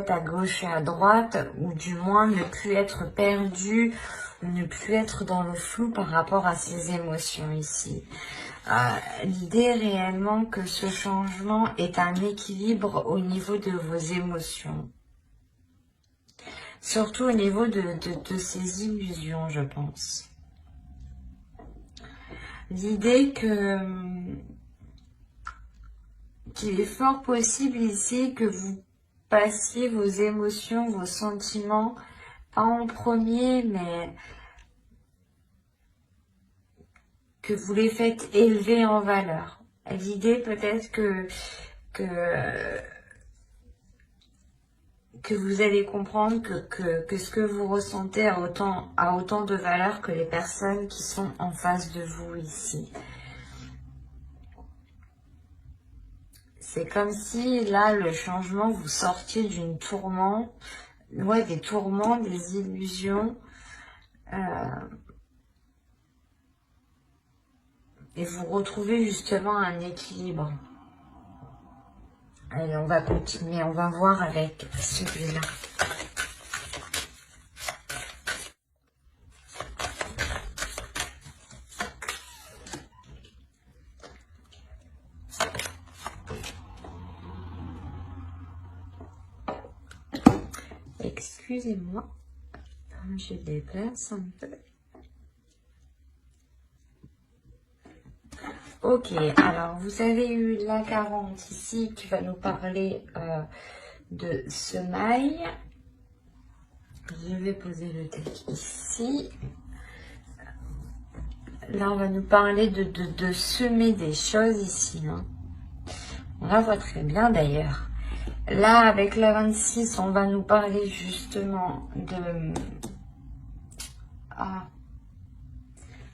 à gauche et à droite, ou du moins ne plus être perdu, ne plus être dans le flou par rapport à ses émotions ici. L'idée réellement que ce changement est un équilibre au niveau de vos émotions. Surtout au niveau de ces illusions, je pense. L'idée qu'il est fort possible ici que vous passiez vos émotions, vos sentiments, pas en premier, mais que vous les faites élever en valeur. L'idée peut-être que vous allez comprendre que ce que vous ressentez a autant de valeur que les personnes qui sont en face de vous ici. C'est comme si là, le changement, vous sortiez d'une tourment, ouais, des tourments, des illusions, et vous retrouvez justement un équilibre. Allez, on va continuer, on va voir avec celui-là. Excusez-moi, je déplace un peu. Ok, alors vous avez eu la 40 ici qui va nous parler de semailles. Je vais poser le deck ici. Là, on va nous parler de semer des choses ici. Hein. On la voit très bien d'ailleurs. Là, avec la 26, on va nous parler justement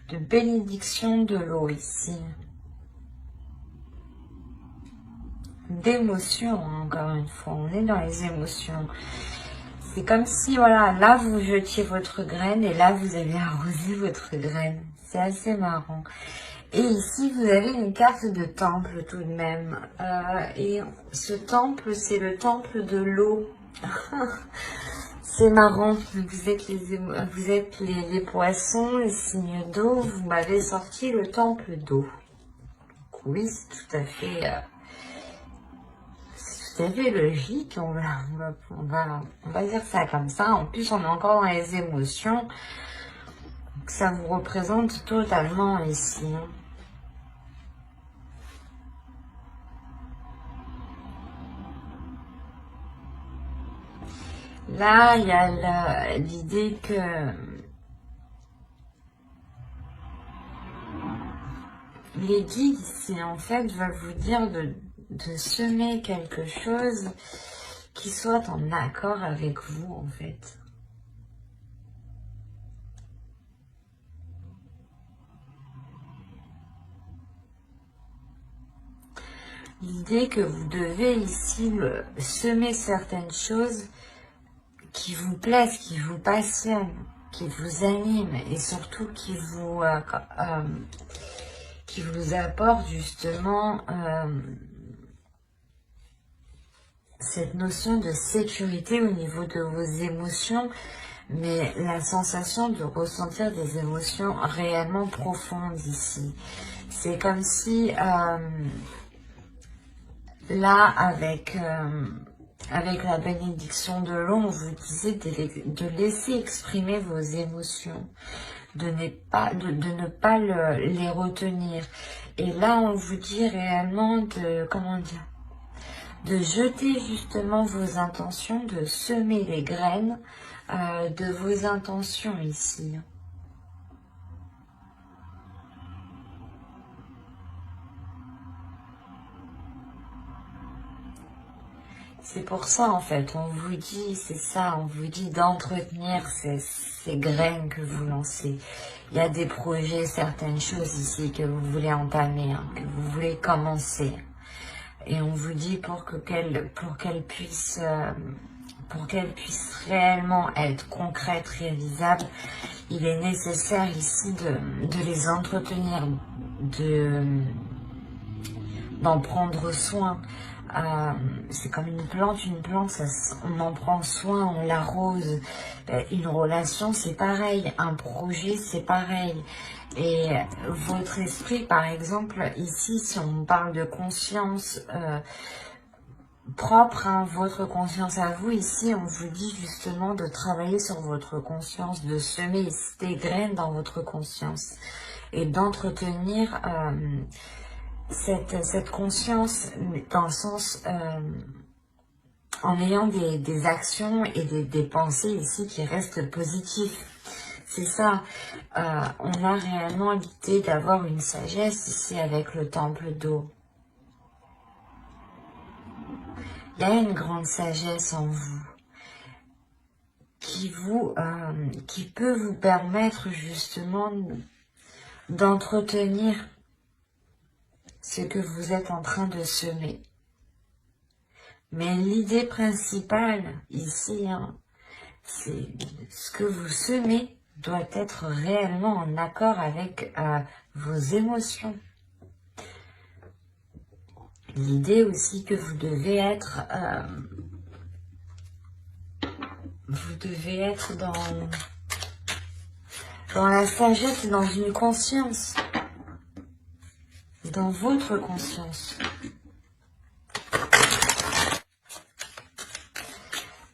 de bénédiction de l'eau ici. D'émotions, hein, encore une fois. On est dans les émotions. C'est comme si, voilà, là, vous jetiez votre graine et là, vous avez arrosé votre graine. C'est assez marrant. Et ici, vous avez une carte de temple tout de même. Et ce temple, c'est le temple de l'eau. C'est marrant. Vous êtes les poissons, les signes d'eau. Vous m'avez sorti le temple d'eau. Oui, c'est tout à fait... c'est fait logique, on va dire ça comme ça. En plus, on est encore dans les émotions. Donc, ça vous représente totalement ici. Là, il y a l'idée que les guides ici, en fait, veulent vous dire de semer quelque chose qui soit en accord avec vous, en fait. L'idée que vous devez ici semer certaines choses qui vous plaisent, qui vous passionnent, qui vous animent et surtout qui vous apportent justement cette notion de sécurité au niveau de vos émotions, mais la sensation de ressentir des émotions réellement profondes ici. C'est comme si là, avec la bénédiction de l'eau, on vous disait de laisser exprimer vos émotions, de ne pas les retenir. Et là, on vous dit réellement de jeter justement vos intentions, de semer les graines de vos intentions ici. C'est pour ça, en fait, on vous dit, c'est ça, on vous dit d'entretenir ces graines que vous lancez. Il y a des projets, certaines choses ici que vous voulez entamer, hein, que vous voulez commencer. Et on vous dit pour qu'elles puissent réellement être concrètes, réalisables, il est nécessaire ici de les entretenir, d'en prendre soin. c'est comme une plante, on en prend soin, on l'arrose. Une relation, c'est pareil, un projet, c'est pareil. Et votre esprit, par exemple, ici, si on parle de conscience propre, hein, votre conscience à vous, ici, on vous dit justement de travailler sur votre conscience, de semer ici des graines dans votre conscience et d'entretenir cette conscience dans le sens en ayant des actions et des pensées ici qui restent positives. C'est ça, on a réellement l'idée d'avoir une sagesse ici avec le temple d'eau. Il y a une grande sagesse en vous qui peut vous permettre justement d'entretenir ce que vous êtes en train de semer. Mais l'idée principale ici, hein, c'est ce que vous semez doit être réellement en accord avec vos émotions. L'idée aussi que vous devez être dans la sagesse, dans une conscience, dans votre conscience.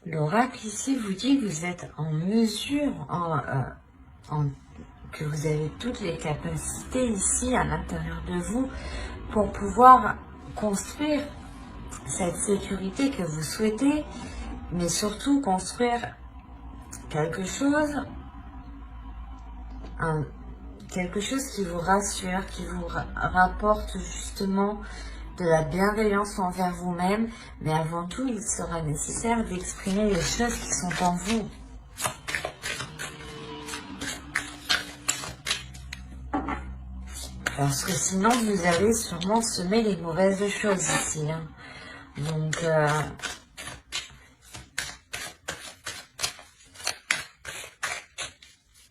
L'oracle ici vous dit que vous êtes en mesure, que vous avez toutes les capacités ici à l'intérieur de vous pour pouvoir construire cette sécurité que vous souhaitez, mais surtout construire quelque chose, quelque chose qui vous rassure, qui vous rapporte justement de la bienveillance envers vous-même, mais avant tout, il sera nécessaire d'exprimer les choses qui sont en vous. Parce que sinon, vous allez sûrement semer les mauvaises choses ici. Hein. Donc,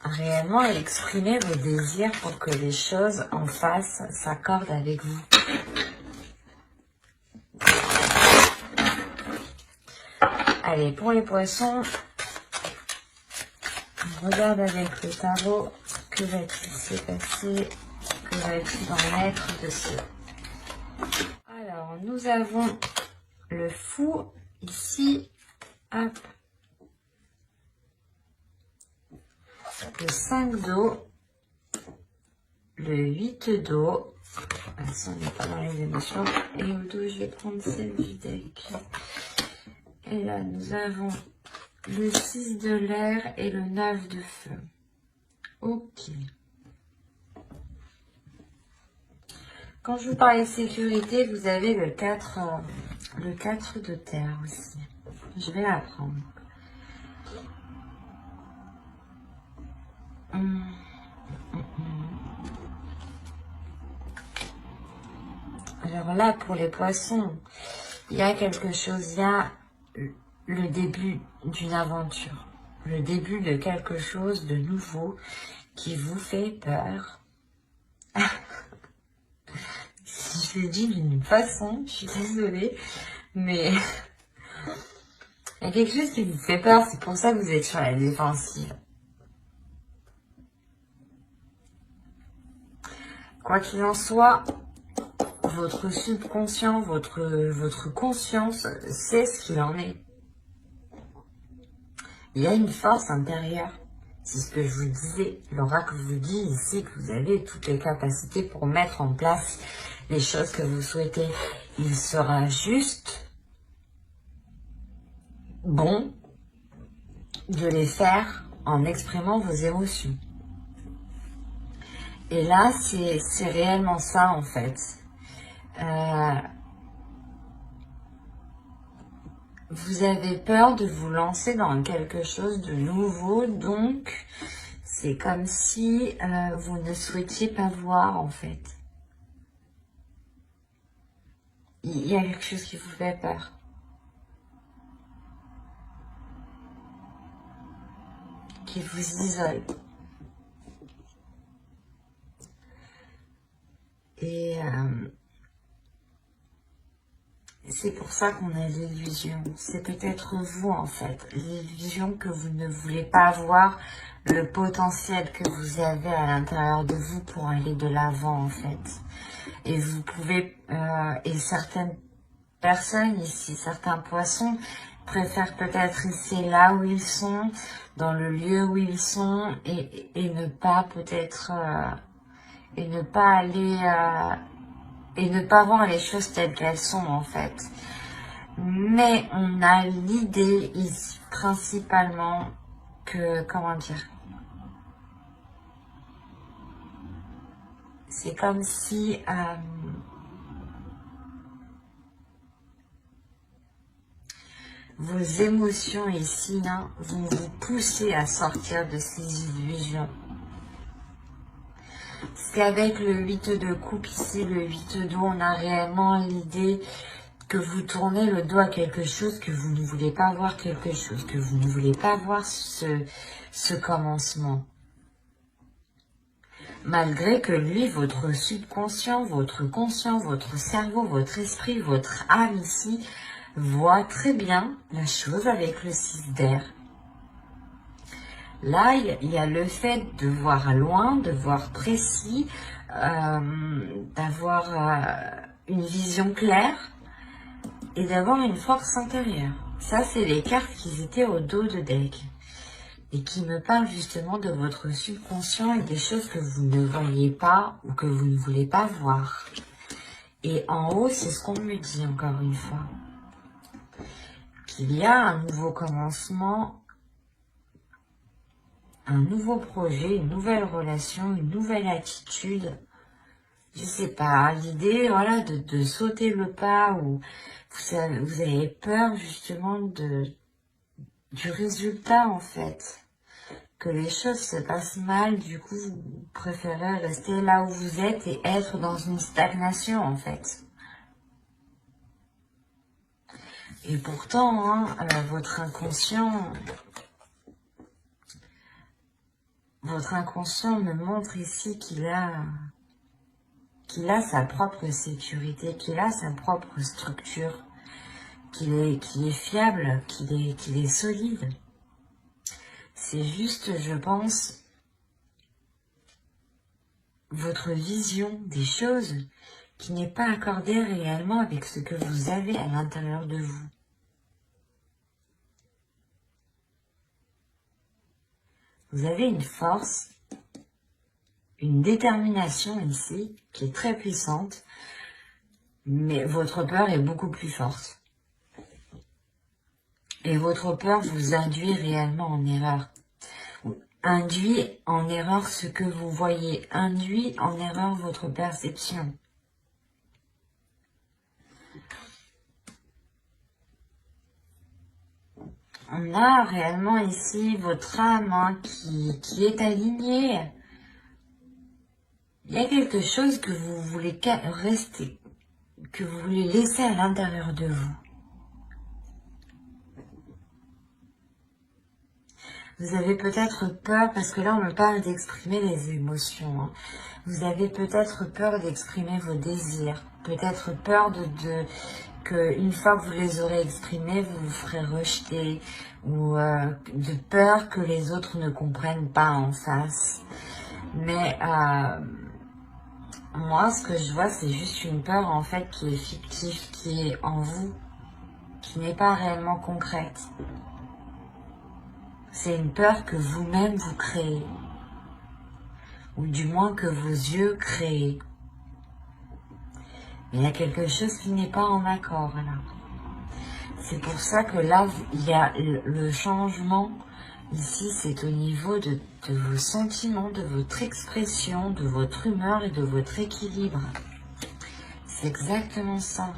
réellement exprimer vos désirs pour que les choses en face s'accordent avec vous. Allez, pour les poissons, on regarde avec le tarot, que va-t-il se passer, que va-t-il en être de ce... Alors, nous avons le fou ici, hop, le 5 d'eau, le 8 d'eau, ça on n'est pas dans les émotions, et au dos je vais prendre celle du deck. Et là nous avons le 6 de l'air et le 9 de feu. Ok. Quand je vous parlais de sécurité, vous avez le 4 de terre aussi. Je vais la prendre. Alors là, pour les poissons, il y a quelque chose, il y a le début d'une aventure, le début de quelque chose de nouveau qui vous fait peur. Je l'ai dit d'une façon, je suis désolée, mais il y a quelque chose qui vous fait peur, c'est pour ça que vous êtes sur la défensive. Quoi qu'il en soit, votre subconscient, votre conscience sait ce qu'il en est. Il y a une force intérieure. C'est ce que je vous disais. L'oracle vous dit ici que vous avez toutes les capacités pour mettre en place les choses que vous souhaitez. Il sera juste bon de les faire en exprimant vos émotions. Et là, c'est réellement ça en fait. Vous avez peur de vous lancer dans quelque chose de nouveau, donc c'est comme si vous ne souhaitiez pas voir en fait. Il y a quelque chose qui vous fait peur. Qui vous isole. Et c'est pour ça qu'on a l'illusion. C'est peut-être vous, en fait. L'illusion que vous ne voulez pas voir le potentiel que vous avez à l'intérieur de vous pour aller de l'avant, en fait. Et vous pouvez... et certaines personnes ici, certains poissons, préfèrent peut-être rester là où ils sont, dans le lieu où ils sont, et ne pas peut-être... et ne pas aller... et ne pas voir les choses telles qu'elles sont, en fait. Mais on a l'idée ici, principalement, que... Comment dire? C'est comme si... vos émotions ici, hein, vont vous pousser à sortir de ces illusions. Parce qu'avec le 8 de coupe ici, le 8 d'eau, on a réellement l'idée que vous tournez le dos à quelque chose, que vous ne voulez pas voir quelque chose, que vous ne voulez pas voir ce commencement. Malgré que lui, votre subconscient, votre conscient, votre cerveau, votre esprit, votre âme ici, voit très bien la chose avec le 6 d'air. Là, il y a le fait de voir loin, de voir précis, d'avoir une vision claire et d'avoir une force intérieure. Ça, c'est les cartes qui étaient au dos de deck et qui me parlent justement de votre subconscient et des choses que vous ne voyez pas ou que vous ne voulez pas voir. Et en haut, c'est ce qu'on me dit encore une fois. Qu'il y a un nouveau commencement, un nouveau projet, une nouvelle relation, une nouvelle attitude. Je sais pas, l'idée, voilà, de sauter le pas ou vous avez peur justement du résultat en fait. Que les choses se passent mal, du coup vous préférez rester là où vous êtes et être dans une stagnation en fait. Et pourtant, hein, votre inconscient me montre ici qu'il a sa propre sécurité, qu'il a sa propre structure, qu'il est fiable, qu'il est solide. C'est juste, je pense, votre vision des choses qui n'est pas accordée réellement avec ce que vous avez à l'intérieur de vous. Vous avez une force, une détermination ici qui est très puissante, mais votre peur est beaucoup plus forte. Et votre peur vous induit réellement en erreur. Induit en erreur ce que vous voyez, induit en erreur votre perception. On a réellement ici votre âme hein, qui est alignée. Il y a quelque chose que vous voulez rester, que vous voulez laisser à l'intérieur de vous. Vous avez peut-être peur, parce que là on me parle d'exprimer les émotions. Hein. Vous avez peut-être peur d'exprimer vos désirs. Peut-être peur que une fois que vous les aurez exprimés, vous vous ferez rejeter. Ou de peur que les autres ne comprennent pas en face. Mais moi, ce que je vois, c'est juste une peur en fait qui est fictive, qui est en vous, qui n'est pas réellement concrète. C'est une peur que vous-même vous créez, ou du moins que vos yeux créent. Mais il y a quelque chose qui n'est pas en accord là. C'est pour ça que là, il y a le changement. Ici, c'est au niveau de vos sentiments, de votre expression, de votre humeur et de votre équilibre. C'est exactement ça.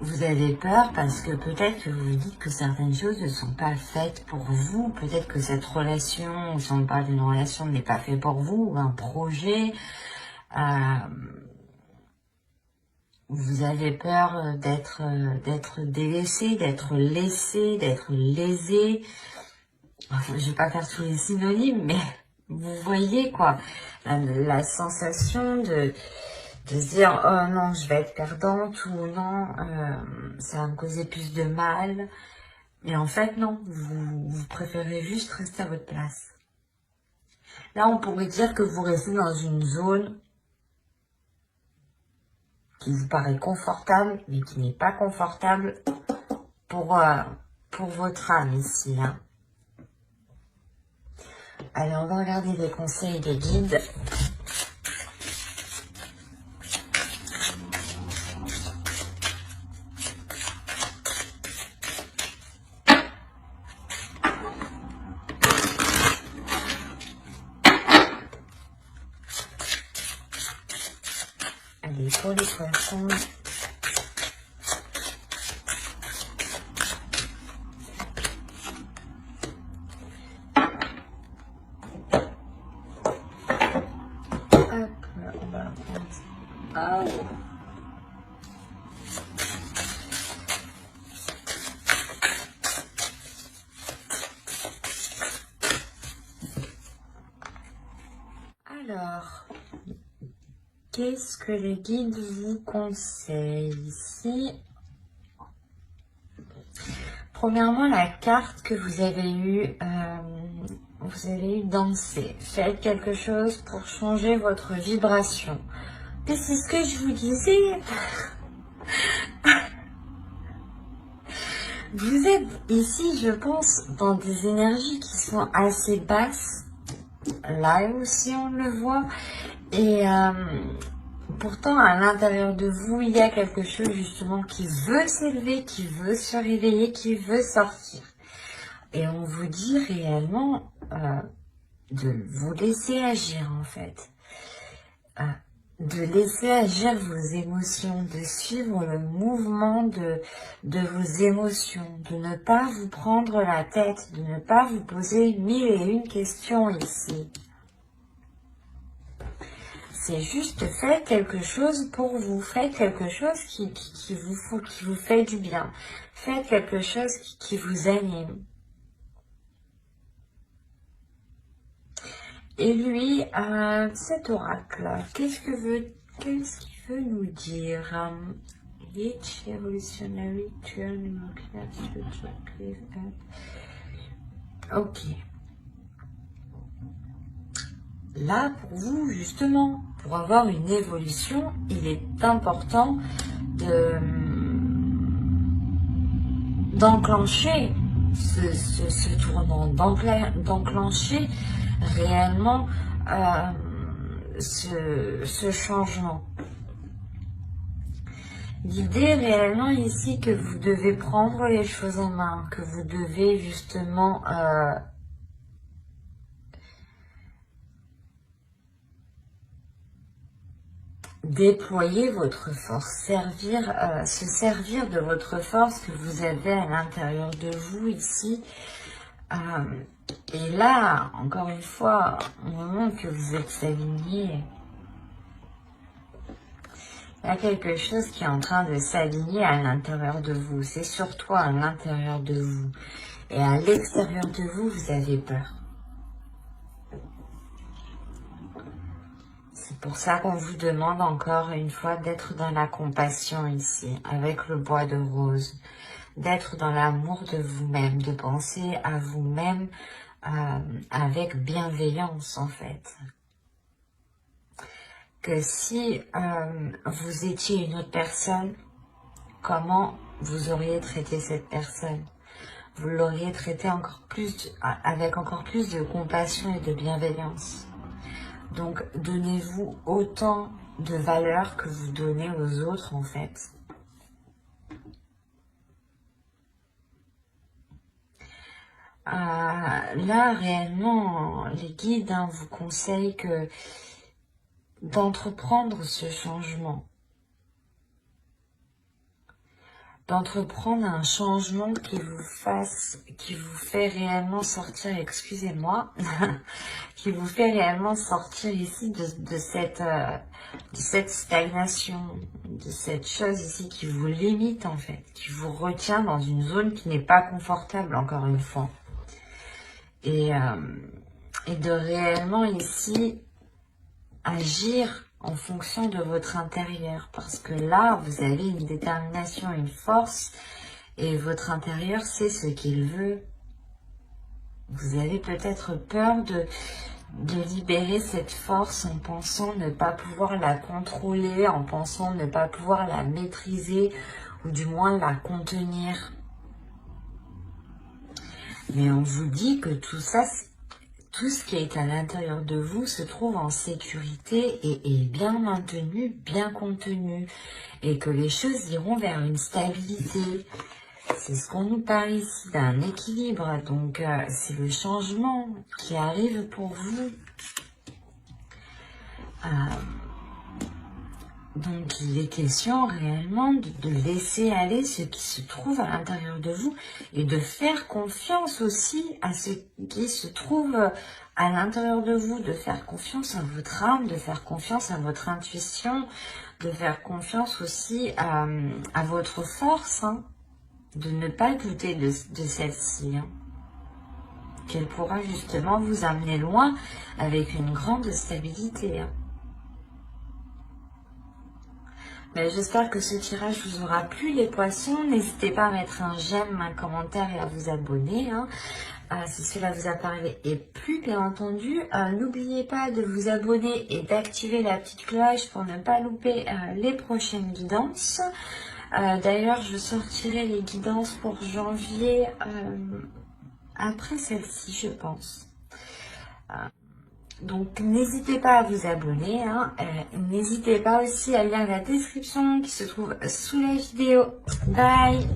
Vous avez peur parce que peut-être que vous vous dites que certaines choses ne sont pas faites pour vous. Peut-être que cette relation, si on parle d'une relation, n'est pas faite pour vous, ou un projet. Vous avez peur d'être délaissé, d'être laissé, d'être lésé. Enfin, je vais pas faire tous les synonymes, mais vous voyez quoi. La sensation De se dire, oh non, je vais être perdante, ou non, ça va me causer plus de mal. Mais en fait, non, vous préférez juste rester à votre place. Là, on pourrait dire que vous restez dans une zone qui vous paraît confortable, mais qui n'est pas confortable pour votre âme ici. Hein. Allez, on va regarder les conseils des guides. Allez, pour les poissons. Hop, on va prendre. Ah. Alors, qu'est-ce que les guides vous conseillent ici? Premièrement, la carte que vous avez eue danser. Faites quelque chose pour changer votre vibration. Et c'est ce que je vous disais. Vous êtes ici, je pense, dans des énergies qui sont assez basses. Là aussi, on le voit. Et pourtant, à l'intérieur de vous, il y a quelque chose justement qui veut s'élever, qui veut se réveiller, qui veut sortir. Et on vous dit réellement de vous laisser agir en fait. De laisser agir vos émotions, de suivre le mouvement de vos émotions, de ne pas vous prendre la tête, de ne pas vous poser 1001 questions ici. C'est juste faites quelque chose pour vous, faites quelque chose qui vous fait du bien, faites quelque chose qui vous anime. Et lui, cet oracle, qu'est-ce qu'il veut nous dire? Each evolutionary turn. Ok. Là, pour vous, justement, pour avoir une évolution, il est important d'enclencher ce tournant, d'enclencher réellement ce changement. L'idée réellement ici que vous devez prendre les choses en main, que vous devez justement déployer votre force, se servir de votre force que vous avez à l'intérieur de vous ici. Et là, encore une fois, au moment que vous êtes aligné, il y a quelque chose qui est en train de s'aligner à l'intérieur de vous. C'est surtout à l'intérieur de vous. Et à l'extérieur de vous, vous avez peur. C'est pour ça qu'on vous demande encore une fois d'être dans la compassion ici, avec le bois de rose. D'être dans l'amour de vous-même, de penser à vous-même avec bienveillance en fait. Que si vous étiez une autre personne, comment vous auriez traité cette personne? Vous l'auriez traité avec encore plus de compassion et de bienveillance. Donc, donnez-vous autant de valeur que vous donnez aux autres, en fait. Là, réellement, les guides vous conseillent d'entreprendre ce changement. D'entreprendre un changement qui vous fait réellement sortir, excusez-moi, qui vous fait réellement sortir ici de cette stagnation, de cette chose ici qui vous limite en fait, qui vous retient dans une zone qui n'est pas confortable encore une fois. Et de réellement ici agir en fonction de votre intérieur. Parce que là, vous avez une détermination, une force, et votre intérieur sait ce qu'il veut. Vous avez peut-être peur de libérer cette force en pensant ne pas pouvoir la contrôler, en pensant ne pas pouvoir la maîtriser, ou du moins la contenir. Mais on vous dit que tout ça, tout ce qui est à l'intérieur de vous se trouve en sécurité et est bien maintenu, bien contenu. Et que les choses iront vers une stabilité. C'est ce qu'on nous parle ici, d'un équilibre. Donc, c'est le changement qui arrive pour vous. Donc, il est question réellement de laisser aller ce qui se trouve à l'intérieur de vous et de faire confiance aussi à ce qui se trouve à l'intérieur de vous, de faire confiance à votre âme, de faire confiance à votre intuition, de faire confiance aussi à votre force, hein, de ne pas douter de celle-ci, hein, qu'elle pourra justement vous amener loin avec une grande stabilité, hein. J'espère que ce tirage vous aura plu, les poissons. N'hésitez pas à mettre un j'aime, un commentaire et à vous abonner, hein, si cela vous a parlé et plu, bien entendu. N'oubliez pas de vous abonner et d'activer la petite cloche pour ne pas louper les prochaines guidances. D'ailleurs, je sortirai les guidances pour janvier après celle-ci, je pense. Donc, n'hésitez pas à vous abonner, hein. N'hésitez pas aussi à lire la description qui se trouve sous la vidéo. Bye!